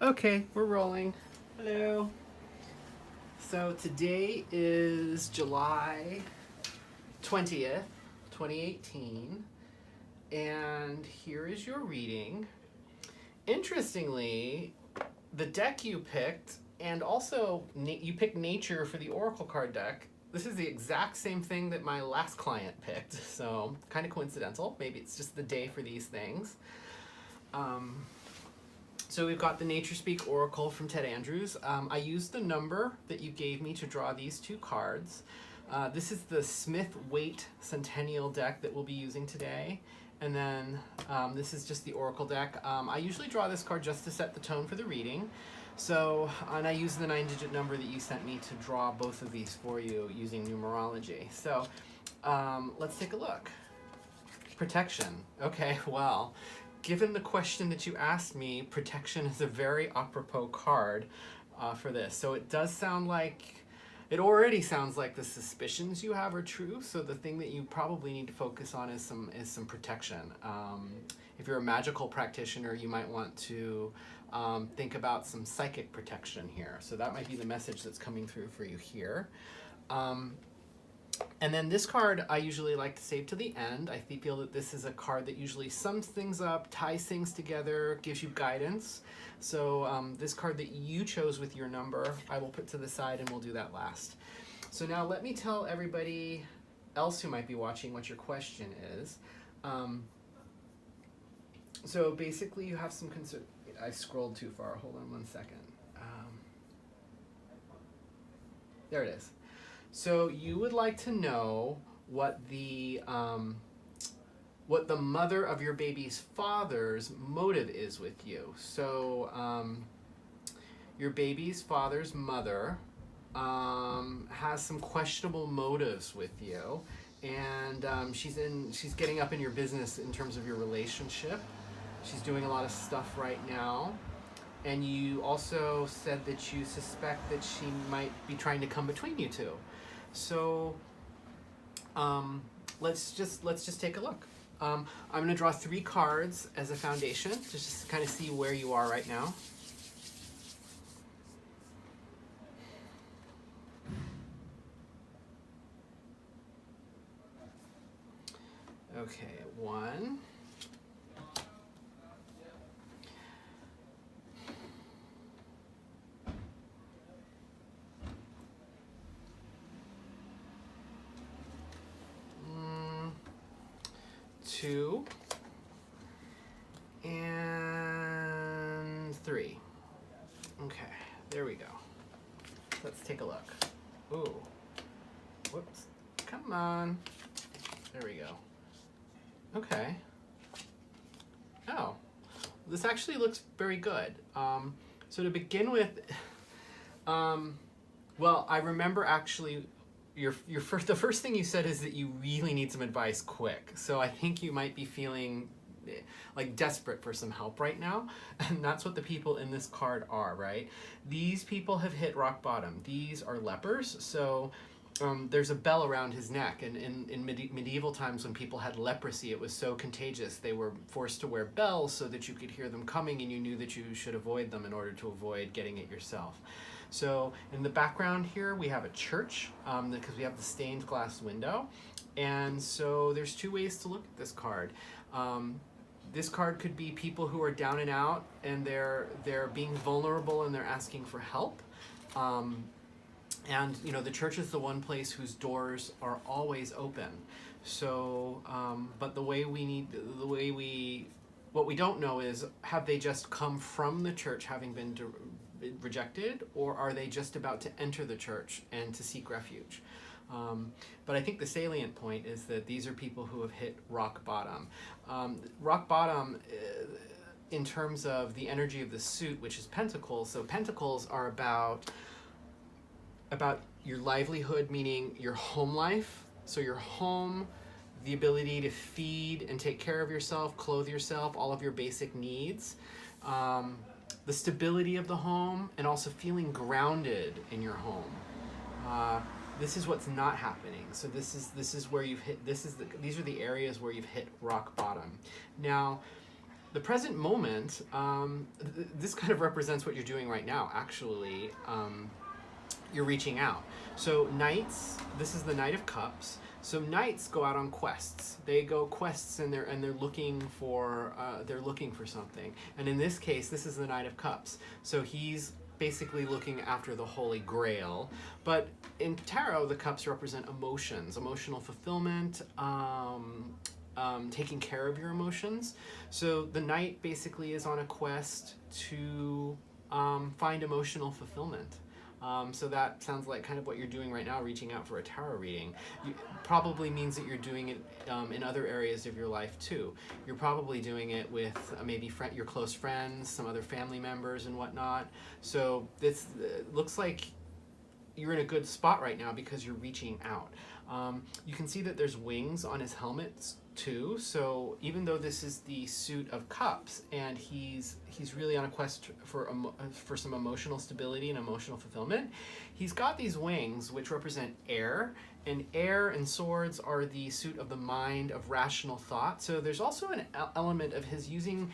Okay, we're rolling. Hello. So today is July 20th, 2018, and here is your reading. Interestingly, the deck you picked, and also you picked Nature for the Oracle card deck. This is the exact same thing that my last client picked, so kind of coincidental. Maybe it's just the day for these things. So we've got the Nature Speak Oracle from Ted Andrews. I used the number that you gave me to draw these two cards. This is the Smith-Waite Centennial deck that we'll be using today. And then this is just the Oracle deck. I usually draw this card just to set the tone for the reading. So, and I use the 9-digit number that you sent me to draw both of these for you using numerology. So let's take a look. Protection. Okay, well, given the question that you asked me, protection is a very apropos card for this. So it does sound like, it already sounds like the suspicions you have are true. So the thing that you probably need to focus on is some protection. If you're a magical practitioner, you might want to think about some psychic protection here. So that might be the message that's coming through for you here. And then this card I usually like to save to the end. I feel that this is a card that usually sums things up, ties things together, gives you guidance. So this card that you chose with your number, I will put to the side and we'll do that last. So now let me tell everybody else who might be watching what your question is. So basically you have some concern. I scrolled too far. Hold on one second. There it is. So you would like to know what the mother of your baby's father's motive is with you. So your baby's father's mother has some questionable motives with you, and she's getting up in your business in terms of your relationship. She's doing a lot of stuff right now. And you also said that you suspect that she might be trying to come between you two. So let's just take a look. I'm going to draw 3 cards as a foundation, just to kind of see where you are right now. Okay, 1. 2 and 3. Okay, there we go. Let's take a look. Ooh, whoops, come on. There we go. Okay. Oh, this actually looks very good. So to begin with, well, I remember actually the first thing you said is that you really need some advice quick. So I think you might be feeling like desperate for some help right now, and that's what the people in this card are, right? These people have hit rock bottom. These are lepers, so there's a bell around his neck, and in medieval times when people had leprosy, it was so contagious they were forced to wear bells so that you could hear them coming and you knew that you should avoid them in order to avoid getting it yourself. So in the background here we have a church, because we have the stained glass window, and so there's 2 ways to look at this card. This card could be people who are down and out and they're being vulnerable and they're asking for help. And you know, the church is the one place whose doors are always open. So, but what we don't know is, have they just come from the church having been rejected, or are they just about to enter the church and to seek refuge? But I think the salient point is that these are people who have hit rock bottom. Rock bottom in terms of the energy of the suit, which is pentacles. So pentacles are about your livelihood, meaning your home life. So your home, the ability to feed and take care of yourself, clothe yourself, all of your basic needs. The stability of the home, and also feeling grounded in your home. This is what's not happening. So this is where you've hit. These are the areas where you've hit rock bottom. Now, The present moment, this kind of represents what you're doing right now, actually. You're reaching out. So knights, this is the Knight of Cups. So knights go out on quests. They go quests and they're looking for something. And in this case, this is the Knight of Cups. So he's basically looking after the Holy Grail. But in tarot, the cups represent emotions, emotional fulfillment, taking care of your emotions. So the knight basically is on a quest to find emotional fulfillment. So that sounds like kind of what you're doing right now, reaching out for a tarot reading. Probably means that you're doing it in other areas of your life too. You're probably doing it with maybe your close friends, some other family members and whatnot. So this looks like you're in a good spot right now because you're reaching out. You can see that there's wings on his helmet too. So even though this is the suit of cups and he's really on a quest for some emotional stability and emotional fulfillment, he's got these wings which represent air, and air and swords are the suit of the mind, of rational thought. So there's also an element of his using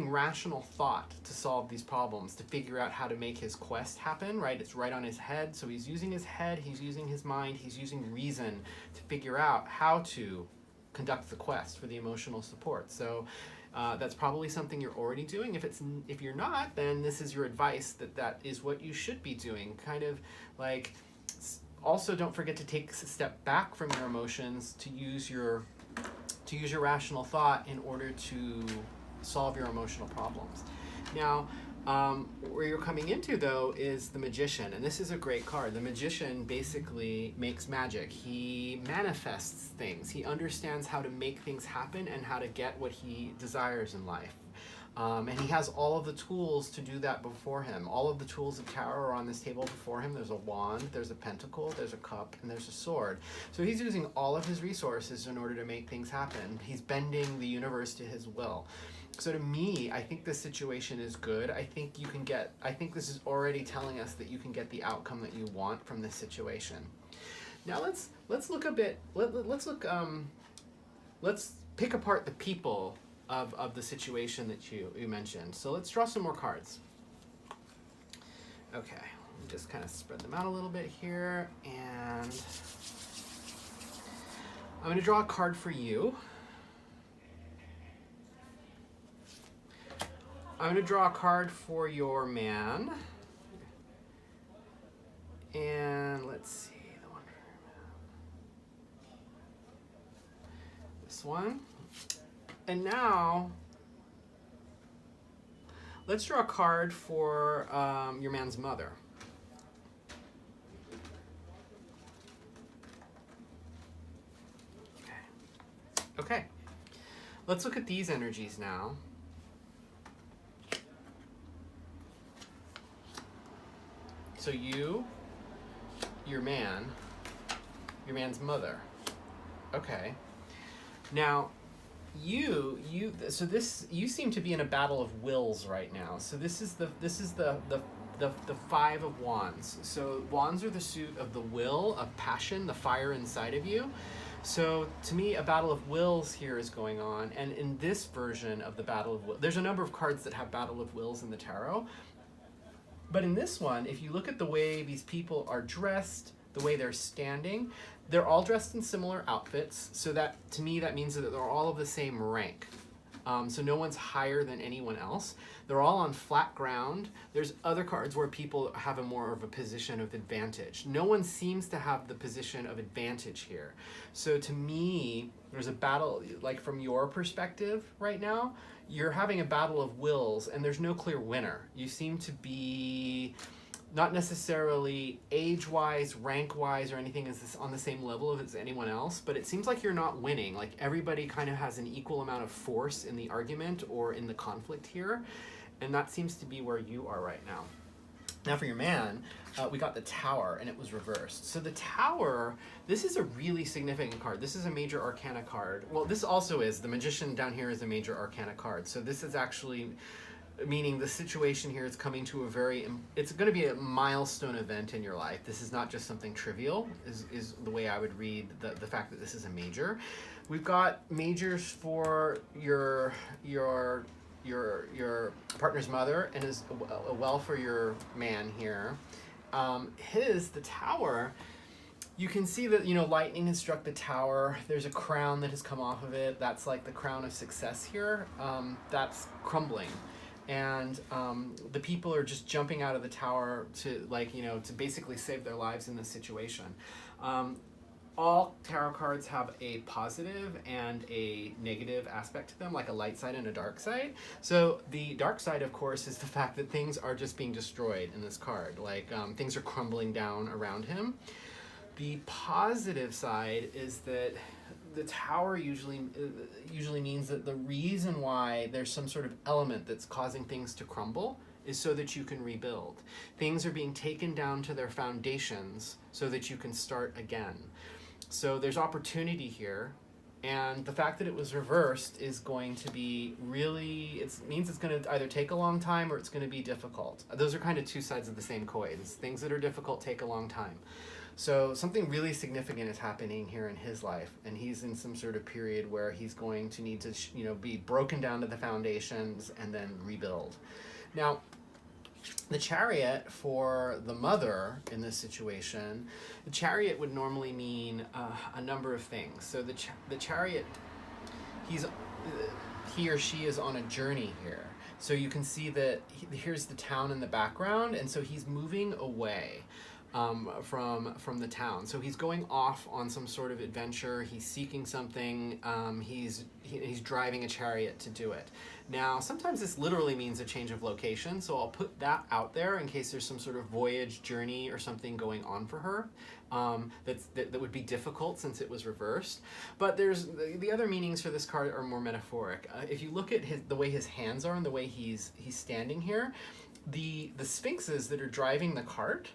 rational thought to solve these problems, to figure out how to make his quest happen, right? It's right on his head. So he's using his head, he's using his mind, he's using reason to figure out how to conduct the quest for the emotional support. So that's probably something you're already doing. If you're not, then this is your advice that is what you should be doing. Kind of like, also don't forget to take a step back from your emotions to use your rational thought in order to solve your emotional problems. Now, where you're coming into though is the Magician, and this is a great card. The Magician basically makes magic. He manifests things. He understands how to make things happen and how to get what he desires in life. And he has all of the tools to do that before him. All of the tools of tarot are on this table before him. There's a wand, there's a pentacle, there's a cup, and there's a sword. So he's using all of his resources in order to make things happen. He's bending the universe to his will. So to me, I think this situation is good. I think this is already telling us that you can get the outcome that you want from this situation. Now let's look a bit, let's pick apart the people of the situation that you mentioned. So let's draw some more cards. Okay, just kind of spread them out a little bit here, and I'm going to draw a card for you. I'm going to draw a card for your man. And let's see, the one for your man. This one. And now, let's draw a card for your man's mother. Okay. Let's look at these energies now. So you, your man's mother. Okay. Now, you seem to be in a battle of wills right now. So this is the Five of Wands. So wands are the suit of the will, of passion, the fire inside of you. So to me, a battle of wills here is going on. And in this version of the battle of wills, there's a number of cards that have battle of wills in the tarot. But in this one, if you look at the way these people are dressed, the way they're standing, they're all dressed in similar outfits. So that, to me, that means that they're all of the same rank. So no one's higher than anyone else. They're all on flat ground. There's other cards where people have more of a position of advantage. No one seems to have the position of advantage here. So to me, there's a battle, like from your perspective right now, you're having a battle of wills and there's no clear winner. You seem to be not necessarily age-wise, rank-wise, or anything is on the same level as anyone else, but it seems like you're not winning. Like everybody kind of has an equal amount of force in the argument or in the conflict here, and that seems to be where you are right now. Now for your man, we got the Tower, and it was reversed. So the Tower, this is a really significant card. This is a major arcana card. Well, this also is. The Magician down here is a major arcana card. So this is actually meaning the situation here is coming to a it's going to be a milestone event in your life. This is not just something trivial, is the way I would read the fact that this is a major. We've got majors for your partner's mother, and as well for your man here. The tower, you can see that, lightning has struck the tower. There's a crown that has come off of it. That's like the crown of success here. That's crumbling. And the people are just jumping out of the tower to to basically save their lives in this situation. All tarot cards have a positive and a negative aspect to them, like a light side and a dark side. So the dark side, of course, is the fact that things are just being destroyed in this card. Like things are crumbling down around him. The positive side is that the tower usually means that the reason why there's some sort of element that's causing things to crumble is so that you can rebuild. Things are being taken down to their foundations so that you can start again. So there's opportunity here, and the fact that it was reversed is going to be it means it's going to either take a long time or it's going to be difficult. Those are kind of two sides of the same coin. Things that are difficult take a long time. So something really significant is happening here in his life, and he's in some sort of period where he's going to need to be broken down to the foundations and then rebuild. Now, the Chariot for the mother in this situation, the Chariot would normally mean a number of things. So the Chariot, he or she is on a journey here. So you can see that here's the town in the background, and so he's moving away from the town. So he's going off on some sort of adventure. He's seeking something. He's driving a chariot to do it. Now, sometimes this literally means a change of location, so I'll put that out there in case there's some sort of voyage, journey, or something going on for her that would be difficult since it was reversed. But there's the other meanings for this card are more metaphoric. If you look at the way his hands are and the way he's standing here, the sphinxes that are driving the cart,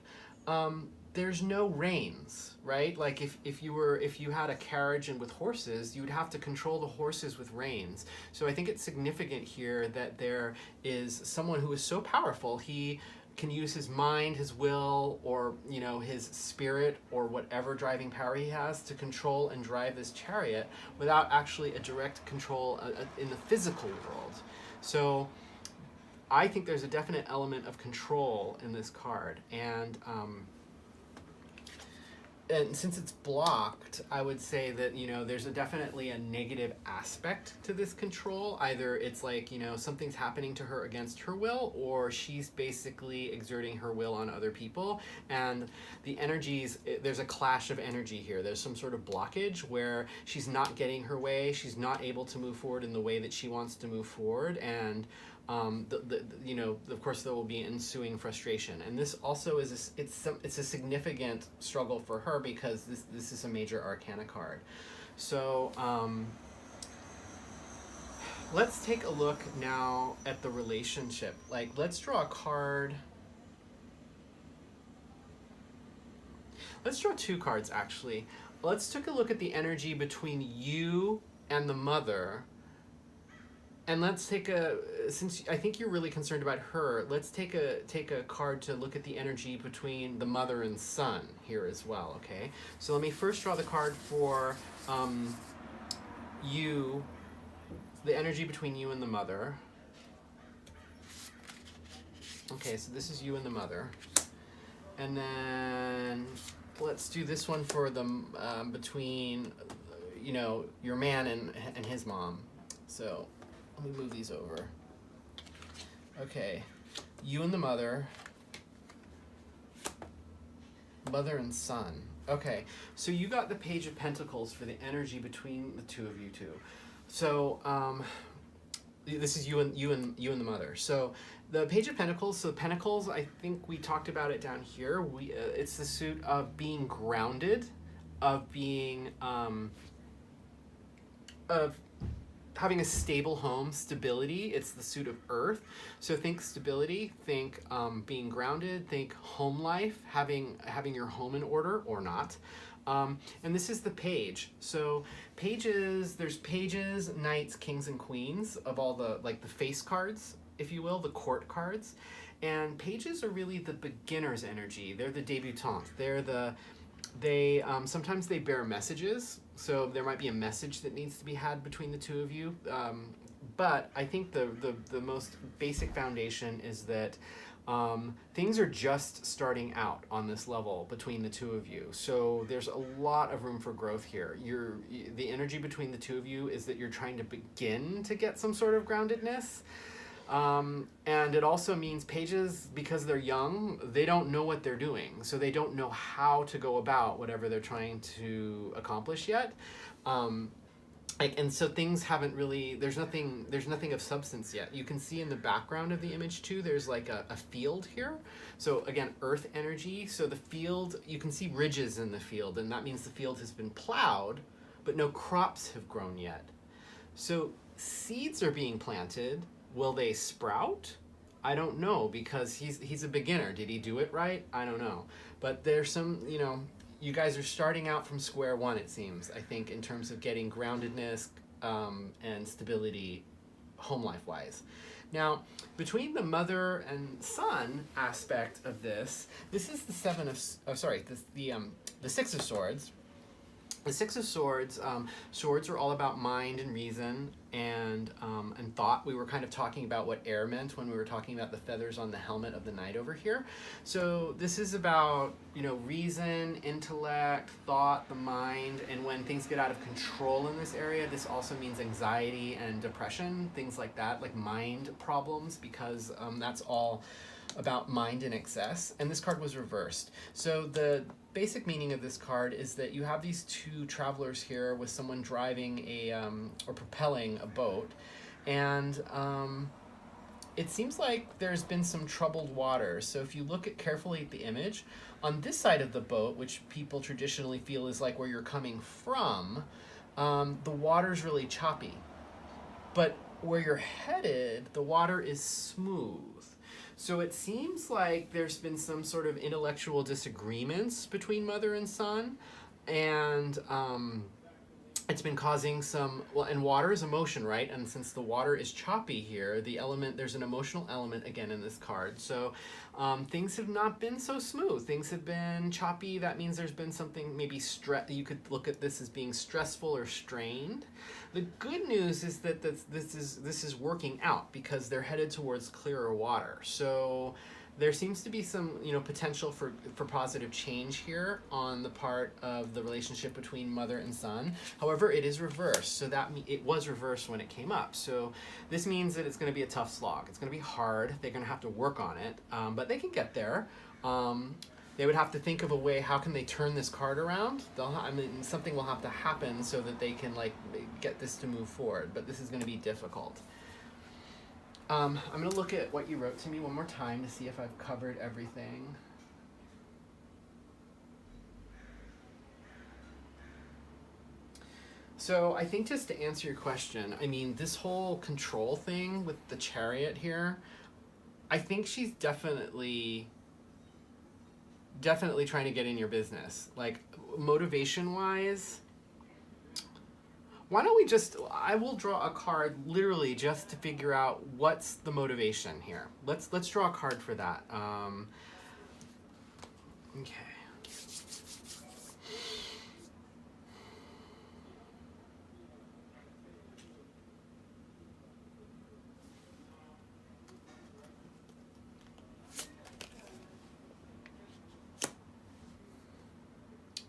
there's no reins, right? Like if you had a carriage and with horses, you would have to control the horses with reins. So I think it's significant here that there is someone who is so powerful, he can use his mind, his will, or his spirit, or whatever driving power he has to control and drive this chariot without actually a direct control in the physical world. So I think there's a definite element of control in this card, and since it's blocked, I would say that there's definitely a negative aspect to this control. Either it's like something's happening to her against her will, or she's basically exerting her will on other people, and the energies, there's a clash of energy here. There's some sort of blockage where she's not getting her way, she's not able to move forward in the way that she wants to move forward, and of course there will be ensuing frustration, and this also is it's a significant struggle for her because this is a major arcana card. So let's take a look now at the relationship. Like, let's draw a card. Let's draw two cards actually. Let's take a look at the energy between you and the mother. And let's take since I think you're really concerned about her, let's take a card to look at the energy between the mother and son here as well, okay? So let me first draw the card for you, the energy between you and the mother. Okay, so this is you and the mother. And then let's do this one for the between your man and his mom. So let me move these over. Okay, you and the mother and son. Okay, so you got the Page of Pentacles for the energy between the two of you two. So this is you and the mother. So the Page of Pentacles. So Pentacles, I think we talked about it down here. It's the suit of being grounded, of being of having a stable home, stability. It's the suit of earth. So think stability, think being grounded, think home life, having your home in order or not. And this is the page. So pages, there's pages, knights, kings, and queens of all the the face cards if you will, the court cards. And pages are really the beginner's energy. They're the debutante. Sometimes they bear messages. So there might be a message that needs to be had between the two of you. But I think the most basic foundation is that things are just starting out on this level between the two of you. So there's a lot of room for growth here. The energy between the two of you is that you're trying to begin to get some sort of groundedness. And it also means pages, because they're young, they don't know what they're doing. So they don't know how to go about whatever they're trying to accomplish yet. And so things haven't really, there's nothing of substance yet. You can see in the background of the image too, there's like a field here. So again, earth energy. So the field, you can see ridges in the field, and that means the field has been plowed, but no crops have grown yet. So seeds are being planted. Will they sprout? I don't know, because he's a beginner. Did he do it right? I don't know. But there's some, you guys are starting out from square one, it seems, I think, in terms of getting groundedness and stability home life-wise. Now, between the mother and son aspect of this is the Six of Swords. The Six of Swords, swords are all about mind and reason and thought. We were kind of talking about what air meant when we were talking about the feathers on the helmet of the knight over here. So this is about, reason, intellect, thought, the mind, and when things get out of control in this area, this also means anxiety and depression, things like that, like mind problems, because that's all about mind in excess. And this card was reversed. So the basic meaning of this card is that you have these two travelers here with someone driving or propelling a boat, and it seems like there's been some troubled water. So if you look carefully at the image, on this side of the boat, which people traditionally feel is like where you're coming from, the water's really choppy. But where you're headed, the water is smooth. So it seems like there's been some sort of intellectual disagreements between mother and son, and it's been causing some, and water is emotion, right? And since the water is choppy here, there's an emotional element again in this card. So things have not been so smooth. Things have been choppy. That means there's been something maybe you could look at this as being stressful or strained. The good news is that this is working out, because they're headed towards clearer water. So there seems to be some potential for positive change here on the part of the relationship between mother and son. However, it is reversed, so it was reversed when it came up. So this means that it's going to be a tough slog. It's going to be hard. They're going to have to work on it, but they can get there. They would have to think of a way, how can they turn this card around? Something will have to happen so that they can get this to move forward, but this is going to be difficult. I'm going to look at what you wrote to me one more time to see if I've covered everything. So I think, just to answer your question, this whole control thing with the Chariot here, I think she's definitely trying to get in your business. Like, motivation-wise, why don't we I will draw a card literally just to figure out what's the motivation here. Let's draw a card for that. Okay.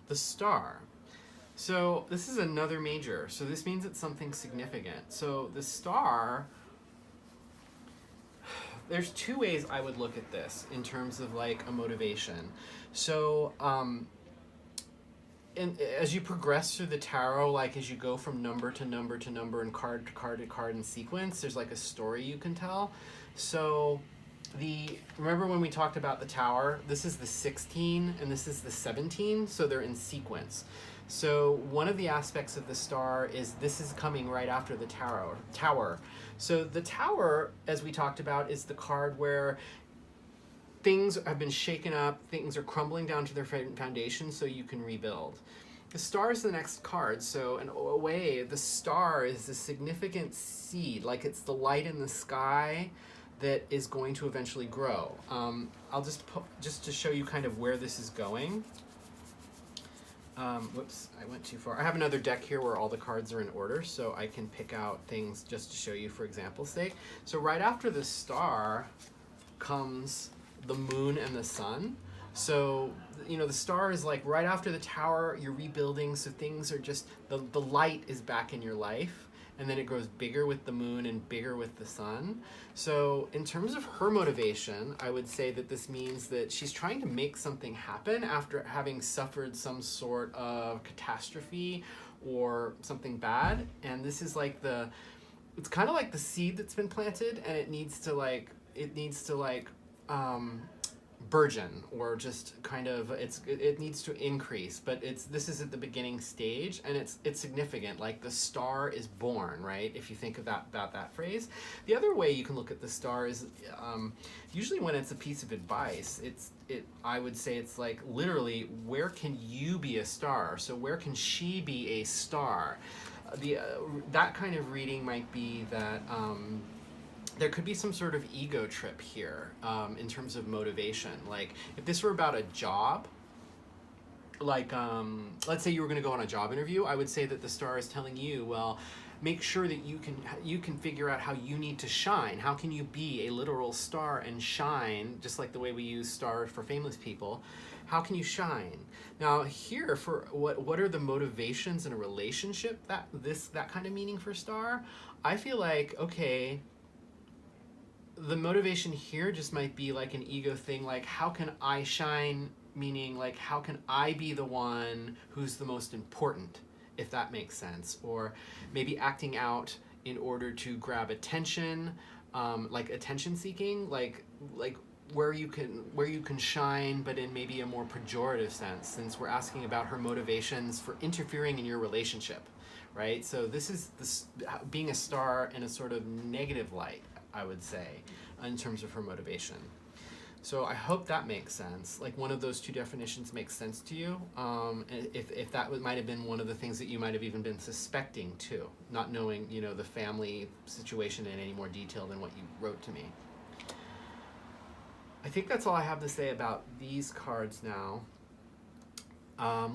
The Star. So this is another major, so this means it's something significant. So the Star, there's two ways I would look at this in terms of a motivation. So as you progress through the tarot, as you go from number to number to number and card to card to card in sequence, there's a story you can tell. So remember when we talked about the Tower? This is the 16 and this is the 17, so they're in sequence. So one of the aspects of the Star is this is coming right after the Tower. So the Tower, as we talked about, is the card where things have been shaken up, things are crumbling down to their foundation, so you can rebuild. The Star is the next card, so in a way, the Star is a significant seed, it's the light in the sky that is going to eventually grow. I'll just to show you kind of where this is going. Whoops, I went too far. I have another deck here where all the cards are in order, so I can pick out things just to show you for example's sake. So right after the star comes the moon and the sun. So, you know, the star is like right after the tower, you're rebuilding, so things are just, the light is back in your life. And then it grows bigger with the moon and bigger with the sun. So in terms of her motivation, I would say that this means that she's trying to make something happen after having suffered some sort of catastrophe or something bad. And this is like it's kind of like the seed that's been planted, and it needs to burgeon, or just kind of it needs to increase, but this is at the beginning stage, and it's significant. Like the star is born, right? If you think of that phrase. The other way you can look at the star is usually when it's a piece of advice, I would say it's like literally, where can you be a star? So where can she be a star? That kind of reading might be that there could be some sort of ego trip here in terms of motivation. Like if this were about a job, like let's say you were going to go on a job interview, I would say that the star is telling you, well, make sure that you can figure out how you need to shine. How can you be a literal star and shine, just like the way we use stars for famous people? How can you shine? Now here, for what are the motivations in a relationship, that kind of meaning for star? I feel like, okay, the motivation here just might be like an ego thing, like how can I shine, meaning like how can I be the one who's the most important, if that makes sense. Or maybe acting out in order to grab attention, like attention seeking, like where you can shine, but in maybe a more pejorative sense, since we're asking about her motivations for interfering in your relationship, right? So this is being a star in a sort of negative light, I would say, in terms of her motivation. So I hope that makes sense. Like one of those two definitions makes sense to you. If that might have been one of the things that you might have even been suspecting too, not knowing, you know, the family situation in any more detail than what you wrote to me. I think that's all I have to say about these cards now.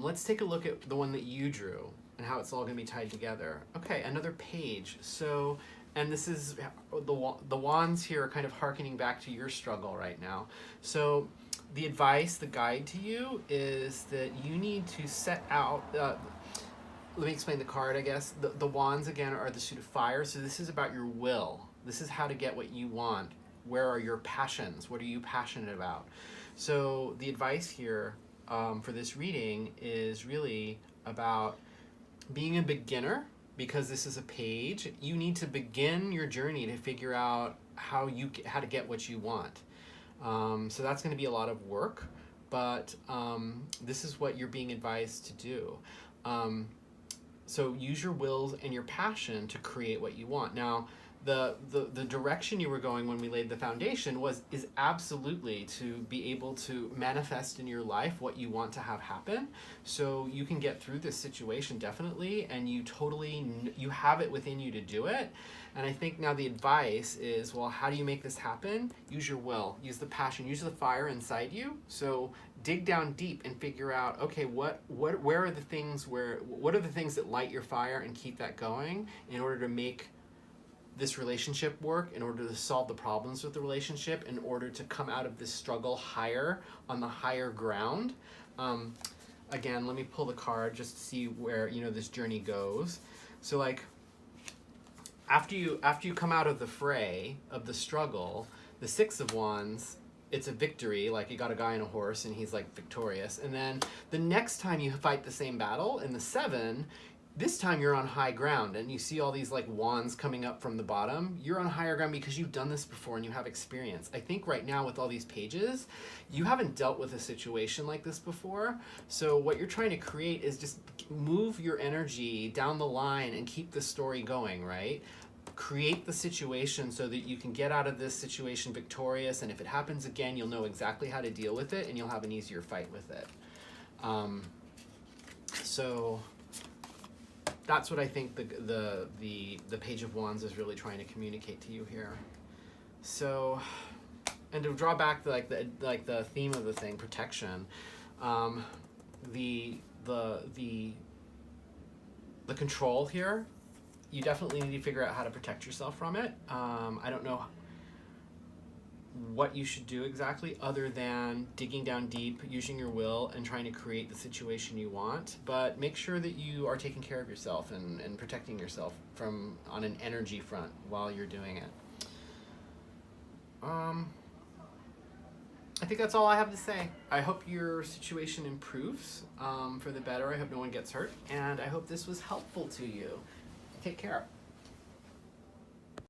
Let's take a look at the one that you drew and how it's all going to be tied together. Okay, another page. So, and this is, the wands here are kind of hearkening back to your struggle right now. So the advice, the guide to you is that you need to set out, let me explain the card, I guess. The wands, again, are the suit of fire. So this is about your will. This is how to get what you want. Where are your passions? What are you passionate about? So the advice here for this reading is really about being a beginner. Because this is a page, you need to begin your journey to figure out how to get what you want. So that's going to be a lot of work, but this is what you're being advised to do. So use your wills and your passion to create what you want. Now, the direction you were going when we laid the foundation is absolutely to be able to manifest in your life what you want to have happen, so you can get through this situation definitely, and you have it within you to do it. And I think now the advice is, well, how do you make this happen? Use your will, use the passion, use the fire inside you. So dig down deep and figure out, okay, what are the things that light your fire and keep that going in order to make this relationship work, in order to solve the problems with the relationship, in order to come out of this struggle higher, on the higher ground. Again, let me pull the card just to see where, you know, this journey goes. So like, after you come out of the fray of the struggle, the Six of Wands, it's a victory, like you got a guy on a horse and he's like victorious. And then the next time you fight the same battle, in the Seven, this time you're on high ground, and you see all these like wands coming up from the bottom. You're on higher ground because you've done this before and you have experience. I think right now with all these pages, you haven't dealt with a situation like this before. So what you're trying to create is just move your energy down the line and keep the story going, right? Create the situation so that you can get out of this situation victorious, and if it happens again, you'll know exactly how to deal with it and you'll have an easier fight with it. So that's what I think the Page of Wands is really trying to communicate to you here. So, and to draw back the theme of the thing, protection, the control here, you definitely need to figure out how to protect yourself from it. I don't know what you should do exactly other than digging down deep, using your will, and trying to create the situation you want. But make sure that you are taking care of yourself and protecting yourself from on an energy front while you're doing it. I think that's all I have to say. I hope your situation improves for the better. I hope no one gets hurt, and I hope this was helpful to you. Take care.